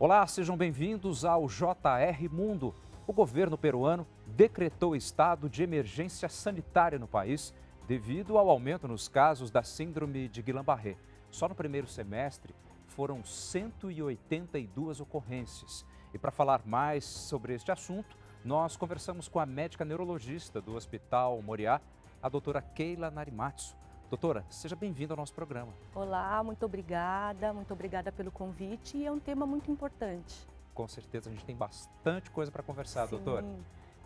Olá, sejam bem-vindos ao JR Mundo. O governo peruano decretou estado de emergência sanitária no país devido ao aumento nos casos da síndrome de Guillain-Barré. Só no primeiro semestre foram 182 ocorrências. E para falar mais sobre este assunto, nós conversamos com a médica neurologista do Hospital Moriá, a doutora Keila Narimatsu. Doutora, seja bem-vinda ao nosso programa. Olá, muito obrigada pelo convite e é um tema muito importante. Com certeza a gente tem bastante coisa para conversar, Sim. doutora.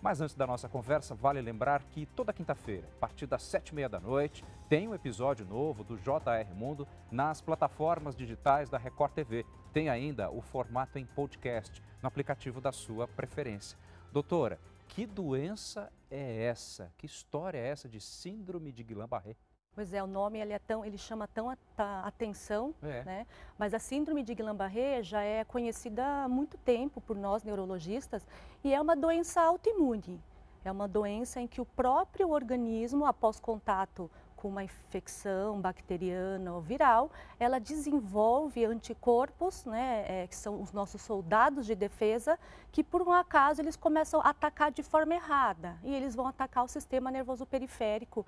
Mas antes da nossa conversa, vale lembrar que toda quinta-feira, a partir das 7h30 da noite, tem um episódio novo do JR Mundo nas plataformas digitais da Record TV. Tem ainda o formato em podcast, no aplicativo da sua preferência. Doutora, que doença é essa? Que história é essa de síndrome de Guillain-Barré? Pois é, o nome ele chama tão atenção, É. né? Mas a síndrome de Guillain-Barré já é conhecida há muito tempo por nós neurologistas e é uma doença autoimune. É uma doença em que o próprio organismo, após contato com uma infecção bacteriana ou viral, ela desenvolve anticorpos, né, que são os nossos soldados de defesa, que por um acaso eles começam a atacar de forma errada e eles vão atacar o sistema nervoso periférico,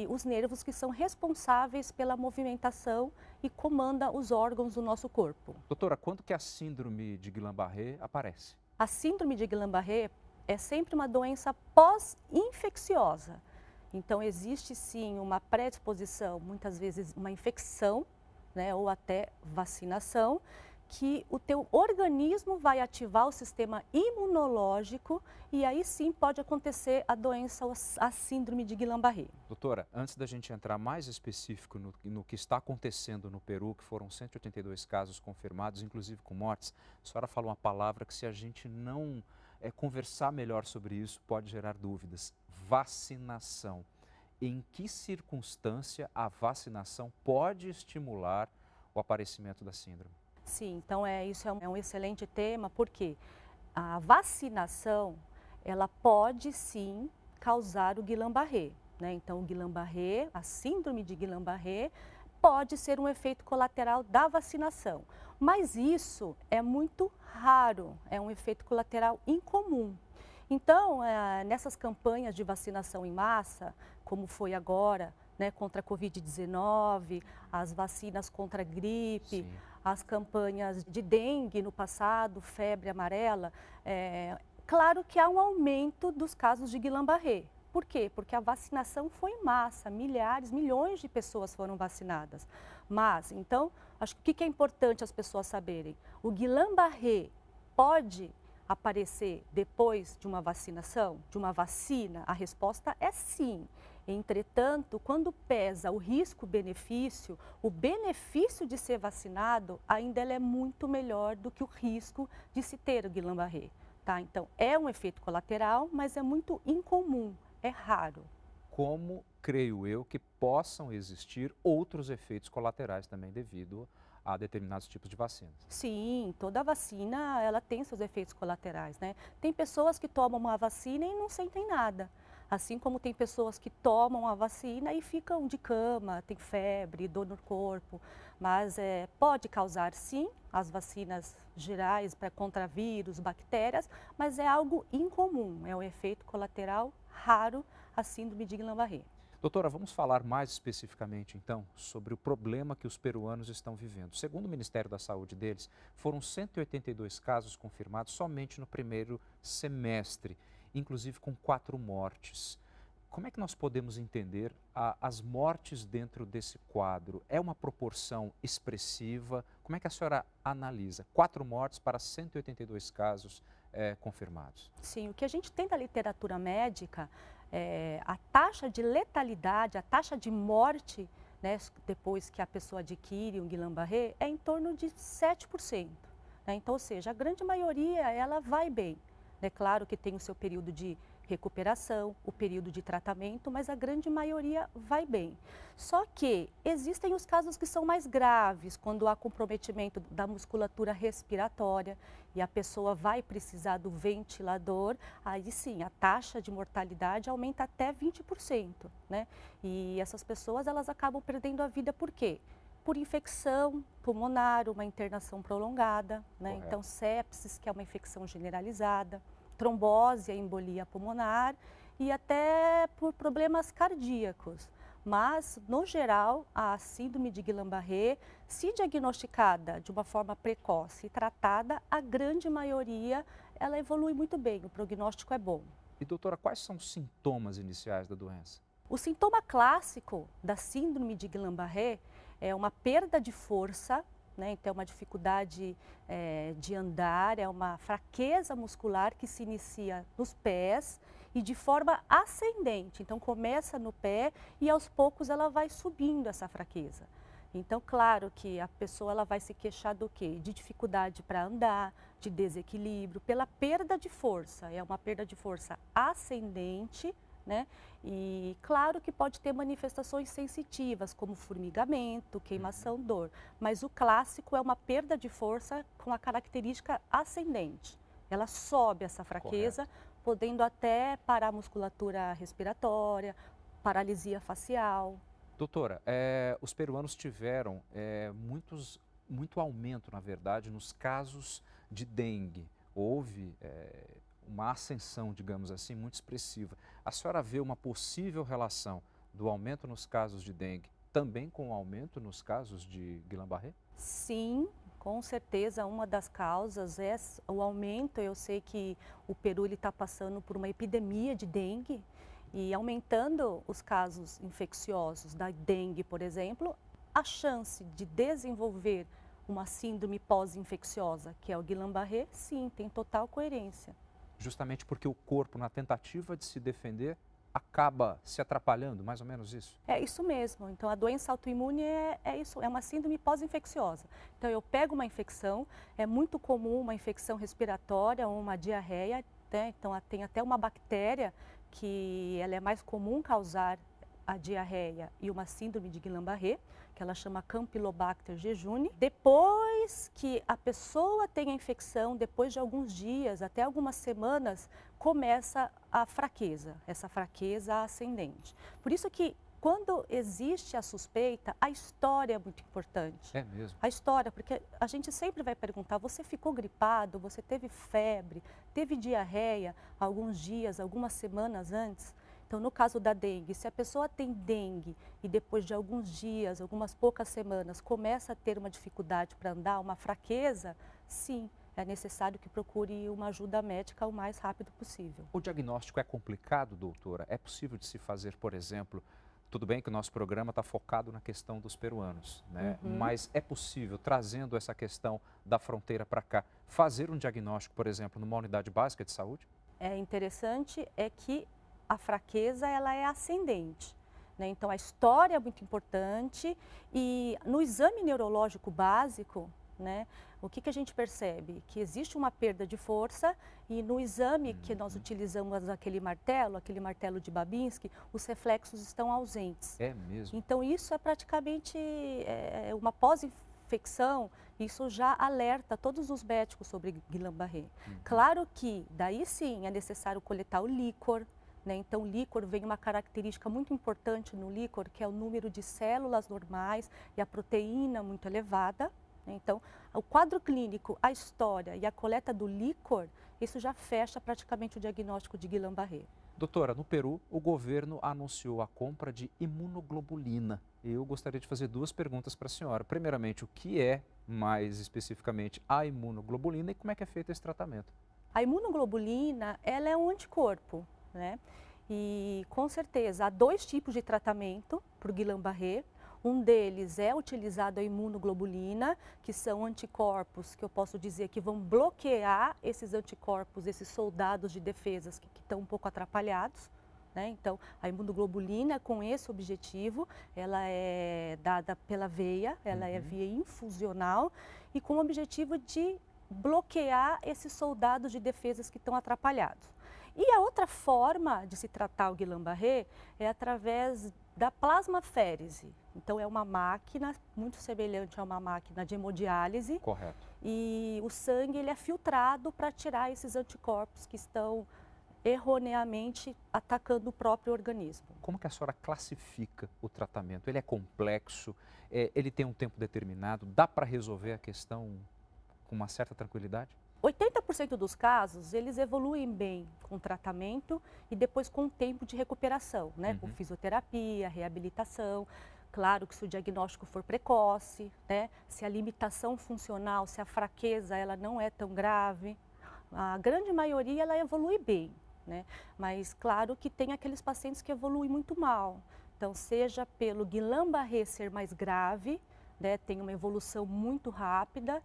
os nervos que são responsáveis pela movimentação e comandam os órgãos do nosso corpo. Doutora, quando que a síndrome de Guillain-Barré aparece? A síndrome de Guillain-Barré é sempre uma doença pós-infecciosa. Então, existe sim uma predisposição, muitas vezes uma infecção, né, ou até vacinação, que o teu organismo vai ativar o sistema imunológico e aí sim pode acontecer a doença, a síndrome de Guillain-Barré. Doutora, antes da gente entrar mais específico no que está acontecendo no Peru, que foram 182 casos confirmados, inclusive com mortes, a senhora falou uma palavra que se a gente não conversar melhor sobre isso, pode gerar dúvidas. Vacinação. Em que circunstância a vacinação pode estimular o aparecimento da síndrome? Sim, então isso é um excelente tema, porque a vacinação, ela pode sim causar o Guillain-Barré, né? Então, o Guillain-Barré, a síndrome de Guillain-Barré, pode ser um efeito colateral da vacinação, mas isso é muito raro, é um efeito colateral incomum. Então, nessas campanhas de vacinação em massa, como foi agora, né, contra a Covid-19, as vacinas contra a gripe, Sim. as campanhas de dengue no passado, febre amarela, claro que há um aumento dos casos de Guillain-Barré. Por quê? Porque a vacinação foi em massa, milhões de pessoas foram vacinadas. Mas, então, acho que o que é importante as pessoas saberem? O Guillain-Barré pode aparecer depois de uma vacinação, de uma vacina? A resposta é sim. Entretanto, quando pesa o risco-benefício, o benefício de ser vacinado ainda é muito melhor do que o risco de se ter o Guillain-Barré. Tá? Então, é um efeito colateral, mas é muito incomum, é raro. Como, creio eu, que possam existir outros efeitos colaterais também devido a determinados tipos de vacinas. Sim, toda vacina ela tem seus efeitos colaterais, né? Tem pessoas que tomam uma vacina e não sentem nada. Assim como tem pessoas que tomam a vacina e ficam de cama, tem febre, dor no corpo. Mas pode causar sim as vacinas gerais contra vírus, bactérias, mas é algo incomum, é um efeito colateral raro a síndrome de Guillain-Barré. Doutora, vamos falar mais especificamente, então, sobre o problema que os peruanos estão vivendo. Segundo o Ministério da Saúde deles, foram 182 casos confirmados somente no primeiro semestre, inclusive com 4 mortes. Como é que nós podemos entender as mortes dentro desse quadro? É uma proporção expressiva? Como é que a senhora analisa? 4 mortes para 182 casos confirmados. Sim, o que a gente tem da literatura médica, a taxa de letalidade, a taxa de morte, né, depois que a pessoa adquire o Guillain-Barré, é em torno de 7%. Né? Então, ou seja, a grande maioria ela vai bem. É claro que tem o seu período de recuperação, o período de tratamento, mas a grande maioria vai bem. Só que existem os casos que são mais graves, quando há comprometimento da musculatura respiratória e a pessoa vai precisar do ventilador, aí sim, a taxa de mortalidade aumenta até 20%, né? E essas pessoas, elas acabam perdendo a vida por quê? por infecção pulmonar, uma internação prolongada, né? Correto. Então, sepsis, que é uma infecção generalizada, trombose, a embolia pulmonar e até por problemas cardíacos. Mas, no geral, a síndrome de Guillain-Barré, se diagnosticada de uma forma precoce e tratada, a grande maioria, ela evolui muito bem, o prognóstico é bom. E doutora, quais são os sintomas iniciais da doença? O sintoma clássico da síndrome de Guillain-Barré é uma perda de força, né? Então, uma dificuldade de andar, é uma fraqueza muscular que se inicia nos pés e de forma ascendente. Então, começa no pé e aos poucos ela vai subindo essa fraqueza. Então, claro que a pessoa ela vai se queixar do quê? De dificuldade para andar, de desequilíbrio, pela perda de força. É uma perda de força ascendente, né? E claro que pode ter manifestações sensitivas, como formigamento, queimação, dor. Mas o clássico é uma perda de força com a característica ascendente. Ela sobe essa fraqueza, podendo até parar a musculatura respiratória, paralisia facial. Doutora, os peruanos tiveram muito aumento, na verdade, nos casos de dengue. Houve uma ascensão, digamos assim, muito expressiva. A senhora vê uma possível relação do aumento nos casos de dengue também com o aumento nos casos de Guillain-Barré? Sim, com certeza, uma das causas é o aumento. Eu sei que o Peru está passando por uma epidemia de dengue e aumentando os casos infecciosos da dengue, por exemplo, a chance de desenvolver uma síndrome pós-infecciosa, que é o Guillain-Barré, sim, tem total coerência. Justamente porque o corpo, na tentativa de se defender, acaba se atrapalhando, mais ou menos isso? É isso mesmo. Então, a doença autoimune é isso, é uma síndrome pós-infecciosa. Então, eu pego uma infecção, é muito comum uma infecção respiratória ou uma diarreia, né? Então, tem até uma bactéria que ela é mais comum causar a diarreia e uma síndrome de Guillain-Barré, que ela chama Campylobacter jejuni. Depois que a pessoa tem a infecção, depois de alguns dias, até algumas semanas, começa a fraqueza, essa fraqueza ascendente. Por isso que quando existe a suspeita, a história é muito importante. É mesmo? A história, porque a gente sempre vai perguntar, você ficou gripado, você teve febre, teve diarreia alguns dias, algumas semanas antes? Então, no caso da dengue, se a pessoa tem dengue e depois de alguns dias, algumas poucas semanas, começa a ter uma dificuldade para andar, uma fraqueza, sim, é necessário que procure uma ajuda médica o mais rápido possível. O diagnóstico é complicado, doutora? É possível de se fazer, por exemplo, tudo bem que o nosso programa está focado na questão dos peruanos, né? Mas é possível, trazendo essa questão da fronteira para cá, fazer um diagnóstico, por exemplo, numa unidade básica de saúde? É interessante é que a fraqueza ela é ascendente, né? Então a história é muito importante e no exame neurológico básico, né, o que a gente percebe? Que existe uma perda de força e no exame que nós utilizamos aquele martelo de Babinski, os reflexos estão ausentes. É mesmo? Então isso é praticamente uma pós-infecção, isso já alerta todos os médicos sobre Guillain-Barré. Claro que daí sim é necessário coletar o líquor, né? Então, o líquor vem uma característica muito importante no líquor, que é o número de células normais e a proteína muito elevada. Né? Então, o quadro clínico, a história e a coleta do líquor, isso já fecha praticamente o diagnóstico de Guillain-Barré. Doutora, no Peru, o governo anunciou a compra de imunoglobulina. Eu gostaria de fazer duas perguntas para a senhora. Primeiramente, o que é, mais especificamente, a imunoglobulina e como é que é feito esse tratamento? A imunoglobulina, ela é um anticorpo, né? E com certeza há dois tipos de tratamento para o Guillain-Barré. Um deles é utilizado a imunoglobulina, que são anticorpos que eu posso dizer que vão bloquear esses anticorpos, esses soldados de defesas que estão um pouco atrapalhados. Né? Então, a imunoglobulina, com esse objetivo, ela é dada pela veia, ela é via infusional e com o objetivo de bloquear esses soldados de defesas que estão atrapalhados. E a outra forma de se tratar o Guillain-Barré é através da plasmaférese. Então, é uma máquina muito semelhante a uma máquina de hemodiálise. Correto. E o sangue ele é filtrado para tirar esses anticorpos que estão erroneamente atacando o próprio organismo. Como que a senhora classifica o tratamento? Ele é complexo? Ele tem um tempo determinado? Dá para resolver a questão com uma certa tranquilidade? 80% dos casos, eles evoluem bem com tratamento e depois com tempo de recuperação, né? Com fisioterapia, reabilitação. Claro que se o diagnóstico for precoce, né? Se a limitação funcional, se a fraqueza ela não é tão grave, a grande maioria ela evolui bem, né? Mas claro que tem aqueles pacientes que evoluem muito mal. Então, seja pelo Guillain-Barré ser mais grave, né? Tem uma evolução muito rápida,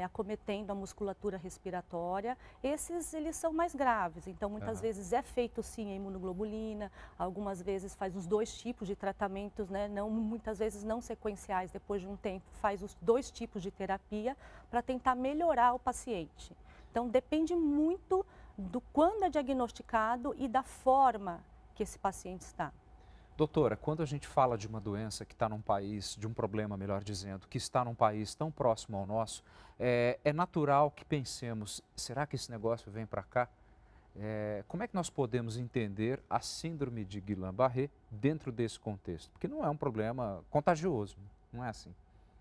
acometendo a musculatura respiratória, eles são mais graves. Então, muitas vezes é feito sim a imunoglobulina, algumas vezes faz os 2 tipos de tratamentos, né? Muitas vezes não sequenciais, depois de um tempo faz os 2 tipos de terapia para tentar melhorar o paciente. Então, depende muito do quando é diagnosticado e da forma que esse paciente está. Doutora, quando a gente fala de uma doença que está num país, de um problema, melhor dizendo, que está num país tão próximo ao nosso, é natural que pensemos, será que esse negócio vem para cá? Como é que nós podemos entender a síndrome de Guillain-Barré dentro desse contexto? Porque não é um problema contagioso, não é assim?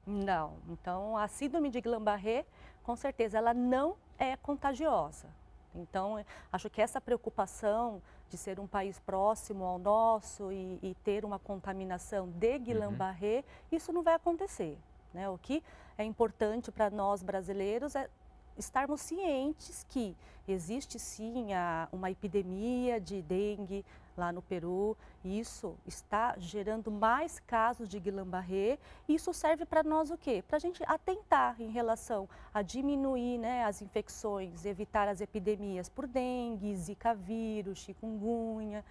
Não, então a síndrome de Guillain-Barré, com certeza, ela não é contagiosa. Então, acho que essa preocupação de ser um país próximo ao nosso e ter uma contaminação de Guillain-Barré, isso não vai acontecer, né? O que é importante para nós brasileiros é estarmos cientes que existe sim uma epidemia de dengue lá no Peru, e isso está gerando mais casos de Guillain-Barré. Isso serve para nós o quê? Para a gente atentar em relação a diminuir, né, as infecções, evitar as epidemias por dengue, zika vírus, chikungunya,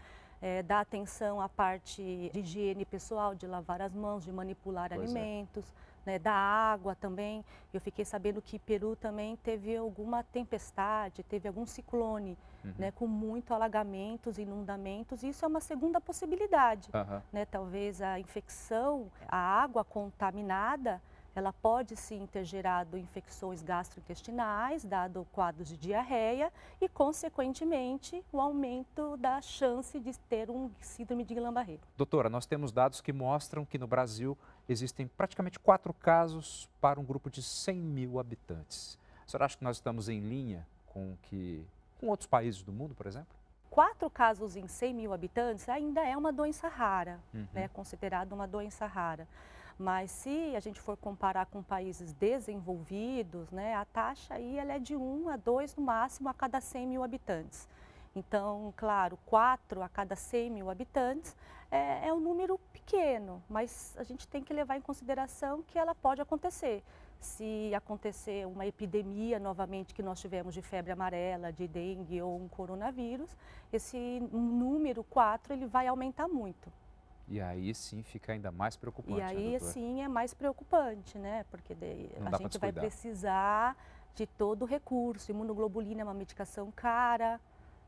dar atenção à parte de higiene pessoal, de lavar as mãos, de manipular alimentos. Né, da água também. Eu fiquei sabendo que Peru também teve alguma tempestade, teve algum ciclone, né, com muito alagamentos, inundamentos. Isso é uma segunda possibilidade, né? Talvez a infecção, a água contaminada, ela pode sim ter gerado infecções gastrointestinais, dado quadros de diarreia e, consequentemente, o aumento da chance de ter um síndrome de Guillain-Barré. Doutora, nós temos dados que mostram que no Brasil existem praticamente 4 casos para um grupo de 100 mil habitantes. A senhora acha que nós estamos em linha com outros países do mundo, por exemplo? 4 casos em 100 mil habitantes ainda é uma doença rara, né? Considerada uma doença rara. Mas se a gente for comparar com países desenvolvidos, né, a taxa aí ela é de 1 a 2 no máximo a cada 100 mil habitantes. Então, claro, 4 a cada 100 mil habitantes é um número pequeno, mas a gente tem que levar em consideração que ela pode acontecer. Se acontecer uma epidemia novamente que nós tivemos de febre amarela, de dengue ou um coronavírus, esse número 4 ele vai aumentar muito. E aí sim fica ainda mais preocupante, E aí né, doutora? sim é mais preocupante, né? Porque daí Não a dá pra gente vai descuidar. precisar de todo o recurso. Imunoglobulina é uma medicação cara,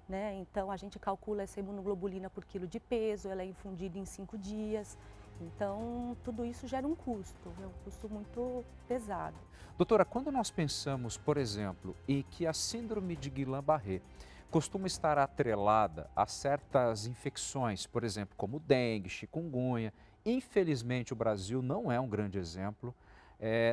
né? Então a gente calcula essa imunoglobulina por quilo de peso, ela é infundida em 5 dias. Então tudo isso gera um custo, é um custo muito pesado. Doutora, quando nós pensamos, por exemplo, em que a síndrome de Guillain-Barré costuma estar atrelada a certas infecções, por exemplo, como dengue, chikungunya, infelizmente o Brasil não é um grande exemplo,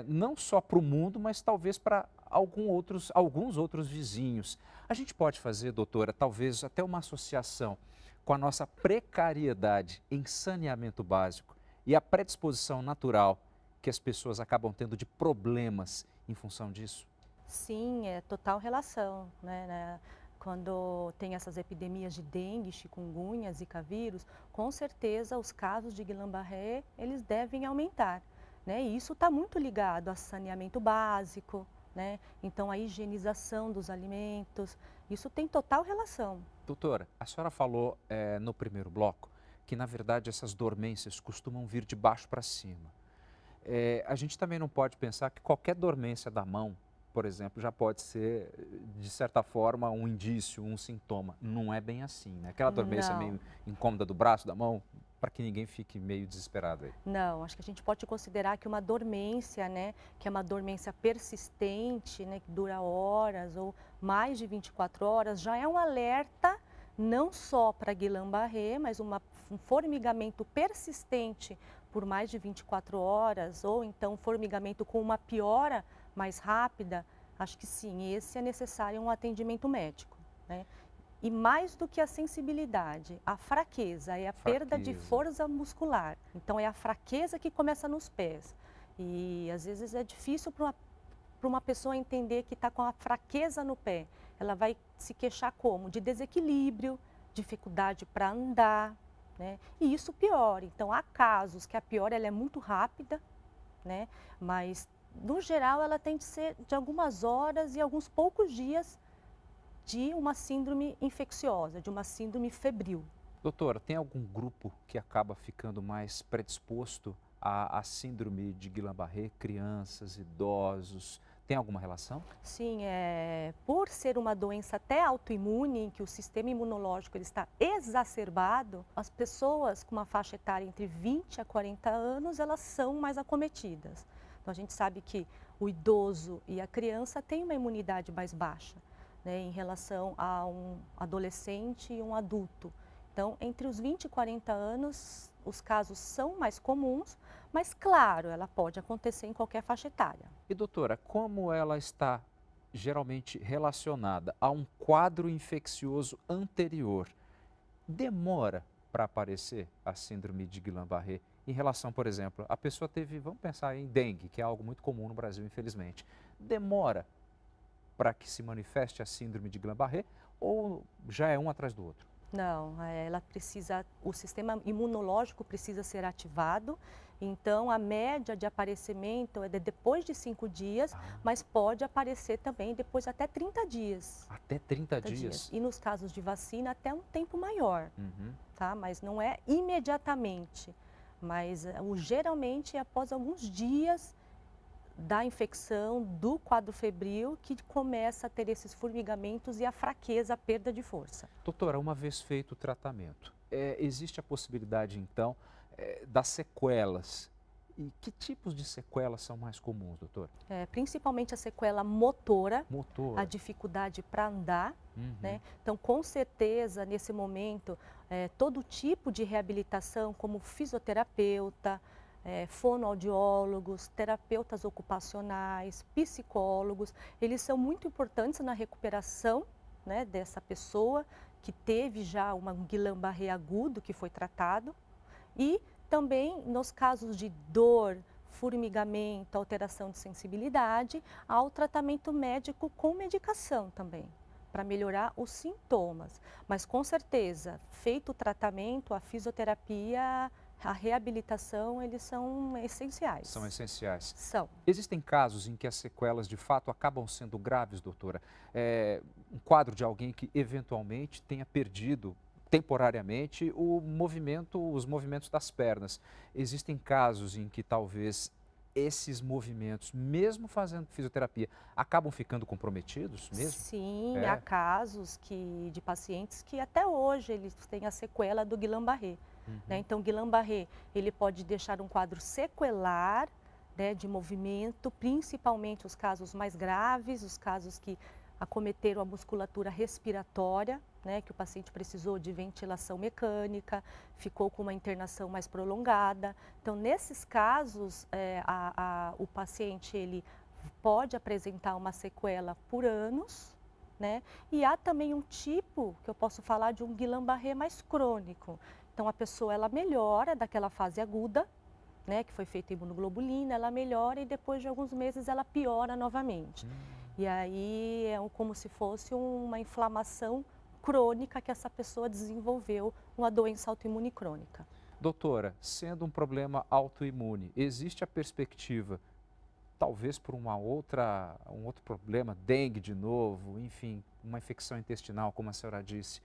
não só para o mundo, mas talvez para alguns outros vizinhos. A gente pode fazer, doutora, talvez até uma associação com a nossa precariedade em saneamento básico e a predisposição natural que as pessoas acabam tendo de problemas em função disso? Sim, é total relação, né? Quando tem essas epidemias de dengue, chikungunya, zika vírus, com certeza os casos de Guillain-Barré, eles devem aumentar, né? E isso está muito ligado a saneamento básico, né? Então a higienização dos alimentos, isso tem total relação. Doutora, a senhora falou no primeiro bloco que, na verdade, essas dormências costumam vir de baixo para cima. A gente também não pode pensar que qualquer dormência da mão, por exemplo, já pode ser, de certa forma, um indício, um sintoma. Não é bem assim, né? Aquela dormência Não. meio incômoda do braço, da mão, para que ninguém fique meio desesperado aí. Não, acho que a gente pode considerar que uma dormência, né, que é uma dormência persistente, né, que dura horas ou mais de 24 horas, já é um alerta não só para Guillain-Barré, mas um formigamento persistente por mais de 24 horas, ou então formigamento com uma piora mais rápida, acho que sim, esse é necessário um atendimento médico, né? E mais do que a sensibilidade, a fraqueza, é a perda de força muscular. Então é a fraqueza que começa nos pés. E às vezes é difícil para uma pessoa entender que está com a fraqueza no pé. Ela vai se queixar como? De desequilíbrio, dificuldade para andar, né? E isso piora. Então há casos que a piora ela é muito rápida, né? Mas no geral ela tem de ser de algumas horas e alguns poucos dias de uma síndrome infecciosa, de uma síndrome febril. Doutora, tem algum grupo que acaba ficando mais predisposto à síndrome de Guillain-Barré? Crianças, idosos, tem alguma relação? Sim, por ser uma doença até autoimune, em que o sistema imunológico ele está exacerbado, as pessoas com uma faixa etária entre 20 a 40 anos, elas são mais acometidas. Então a gente sabe que o idoso e a criança têm uma imunidade mais baixa, né, em relação a um adolescente e um adulto. Então, entre os 20 e 40 anos, os casos são mais comuns, mas claro, ela pode acontecer em qualquer faixa etária. E doutora, como ela está geralmente relacionada a um quadro infeccioso anterior, demora para aparecer a síndrome de Guillain-Barré em relação, por exemplo, a pessoa teve, vamos pensar em dengue, que é algo muito comum no Brasil, infelizmente. Demora para que se manifeste a síndrome de Guillain-Barré ou já é um atrás do outro? Não, ela precisa, o sistema imunológico precisa ser ativado, então a média de aparecimento é de depois de 5 dias, mas pode aparecer também depois até 30 dias. Até 30 dias? E nos casos de vacina até um tempo maior, tá? Mas não é imediatamente, mas geralmente é após alguns dias da infecção, do quadro febril, que começa a ter esses formigamentos e a fraqueza, a perda de força. Doutora, uma vez feito o tratamento, existe a possibilidade então das sequelas? E que tipos de sequelas são mais comuns, doutora? Principalmente a sequela motora, Motora. a dificuldade para andar, né? Então, com certeza, nesse momento, todo tipo de reabilitação, como fisioterapeuta, fonoaudiólogos, terapeutas ocupacionais, psicólogos, eles são muito importantes na recuperação, né, dessa pessoa que teve já um Guillain-Barré agudo que foi tratado, e também nos casos de dor, formigamento, alteração de sensibilidade, há o tratamento médico com medicação também, para melhorar os sintomas. Mas com certeza, feito o tratamento, a fisioterapia, a reabilitação, eles são essenciais. São essenciais. São. Existem casos em que as sequelas de fato acabam sendo graves, doutora? Um quadro de alguém que eventualmente tenha perdido temporariamente os movimentos das pernas. Existem casos em que talvez esses movimentos, mesmo fazendo fisioterapia, acabam ficando comprometidos mesmo? Sim, há casos de pacientes que até hoje eles têm a sequela do Guillain-Barré. Né? Então, Guillain-Barré, ele pode deixar um quadro sequelar, né, de movimento, principalmente os casos mais graves, os casos que acometeram a musculatura respiratória, né, que o paciente precisou de ventilação mecânica, ficou com uma internação mais prolongada. Então, nesses casos, o paciente ele pode apresentar uma sequela por anos, né? E há também um tipo, que eu posso falar, de um Guillain-Barré mais crônico. Então, a pessoa ela melhora daquela fase aguda, né, que foi feita imunoglobulina, ela melhora e depois de alguns meses ela piora novamente. E aí é como se fosse uma inflamação crônica que essa pessoa desenvolveu, uma doença autoimune crônica. Doutora, sendo um problema autoimune, existe a perspectiva, talvez por um outro problema, dengue de novo, enfim, uma infecção intestinal, como a senhora disse,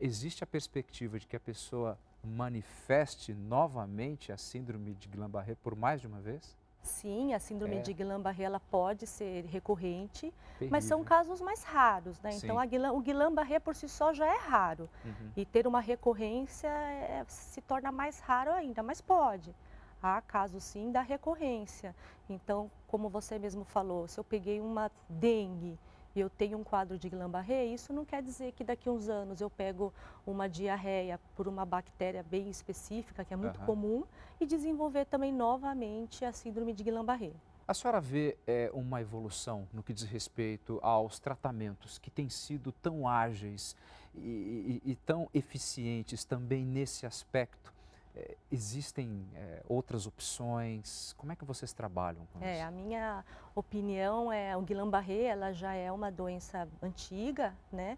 existe a perspectiva de que a pessoa manifeste novamente a síndrome de Guillain-Barré por mais de uma vez? Sim, a síndrome de Guillain-Barré ela pode ser recorrente, Terrível. mas são casos mais raros, né? Sim. Então o Guillain-Barré por si só já é raro. E ter uma recorrência se torna mais raro ainda, mas pode. Há casos sim da recorrência. Então, como você mesmo falou, se eu peguei uma dengue e eu tenho um quadro de Guillain-Barré, isso não quer dizer que daqui a uns anos eu pego uma diarreia por uma bactéria bem específica, que é muito comum, e desenvolver também novamente a síndrome de Guillain-Barré. A senhora vê uma evolução no que diz respeito aos tratamentos que têm sido tão ágeis e tão eficientes também nesse aspecto? Existem outras opções? Como é que vocês trabalham com isso? A minha opinião é o Guillain-Barré, ela já é uma doença antiga, né?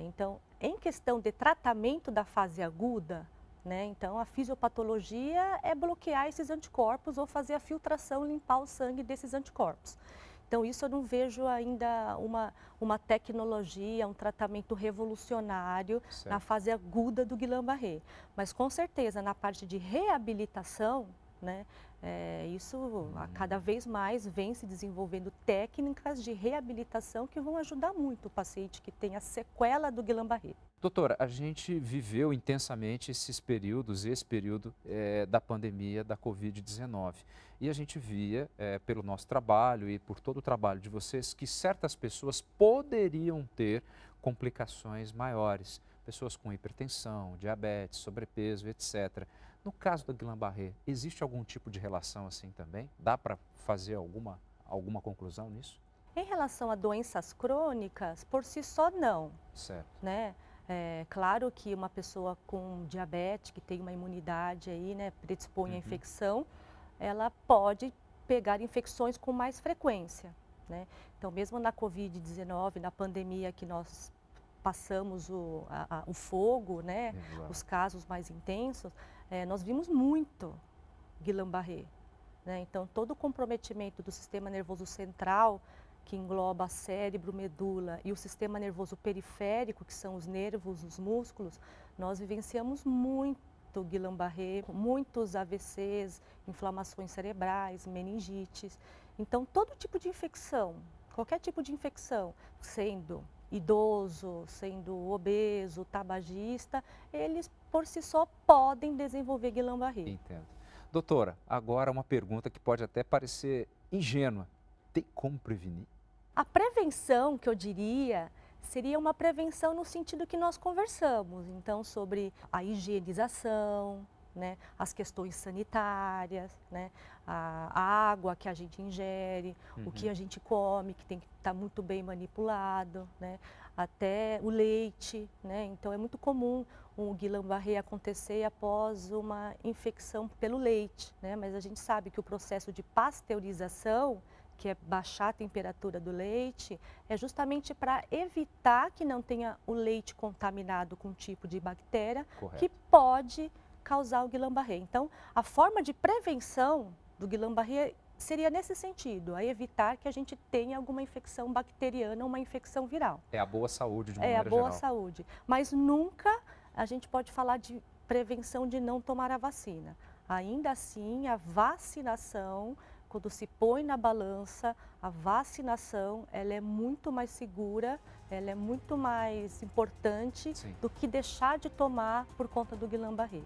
Então, em questão de tratamento da fase aguda, né? Então, a fisiopatologia é bloquear esses anticorpos ou fazer a filtração, limpar o sangue desses anticorpos. Então, isso eu não vejo ainda uma tecnologia, um tratamento revolucionário na fase aguda do Guillain-Barré. Mas, com certeza, na parte de reabilitação, né, isso cada vez mais vem se desenvolvendo técnicas de reabilitação que vão ajudar muito o paciente que tem a sequela do Guillain-Barré. Doutora, a gente viveu intensamente esse período da pandemia da Covid-19 e a gente via, pelo nosso trabalho e por todo o trabalho de vocês, que certas pessoas poderiam ter complicações maiores, pessoas com hipertensão, diabetes, sobrepeso, etc. No caso do Guillain-Barré, existe algum tipo de relação assim também? Dá para fazer alguma conclusão nisso? Em relação a doenças crônicas, por si só não. Certo. Né? Claro que uma pessoa com diabetes, que tem uma imunidade aí, né, predispõe à infecção, ela pode pegar infecções com mais frequência, né? Então, mesmo na Covid-19, na pandemia que nós passamos o fogo, né, os casos mais intensos, nós vimos muito Guillain-Barré, né? Então, todo o comprometimento do sistema nervoso central, que engloba cérebro, medula e o sistema nervoso periférico, que são os nervos, os músculos, nós vivenciamos muito Guillain-Barré, muitos AVCs, inflamações cerebrais, meningites. Então, todo tipo de infecção, qualquer tipo de infecção, sendo idoso, sendo obeso, tabagista, eles por si só podem desenvolver Guillain-Barré. Entendo. Doutora, agora uma pergunta que pode até parecer ingênua. Tem como prevenir? A prevenção, que eu diria, seria uma prevenção no sentido que nós conversamos, então sobre a higienização, né, as questões sanitárias, né, a água que a gente ingere, o que a gente come, que tem que estar muito bem manipulado, né, até o leite, né, então é muito comum o Guillain-Barré acontecer após uma infecção pelo leite, né, mas a gente sabe que o processo de pasteurização, que é baixar a temperatura do leite, é justamente para evitar que não tenha o leite contaminado com um tipo de bactéria que pode causar o Guillain-Barré. Então, a forma de prevenção do Guillain-Barré seria nesse sentido, a evitar que a gente tenha alguma infecção bacteriana, uma infecção viral. É a boa saúde de uma maneira geral. É a boa geral. saúde, mas nunca a gente pode falar de prevenção de não tomar a vacina. Ainda assim, a vacinação, quando se põe na balança, a vacinação, ela é muito mais segura, ela é muito mais importante do que deixar de tomar por conta do Guillain-Barré.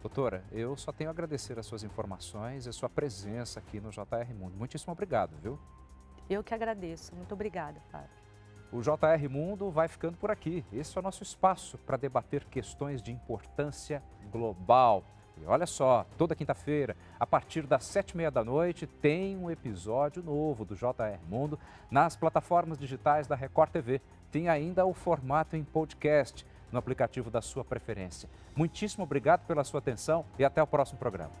Doutora, eu só tenho a agradecer as suas informações e a sua presença aqui no JR Mundo. Muitíssimo obrigado, viu? Eu que agradeço. Muito obrigada, Fábio. O JR Mundo vai ficando por aqui. Esse é o nosso espaço para debater questões de importância global. E olha só, toda quinta-feira, a partir das 7h30 da noite, tem um episódio novo do JR Mundo nas plataformas digitais da Record TV. Tem ainda o formato em podcast no aplicativo da sua preferência. Muitíssimo obrigado pela sua atenção e até o próximo programa.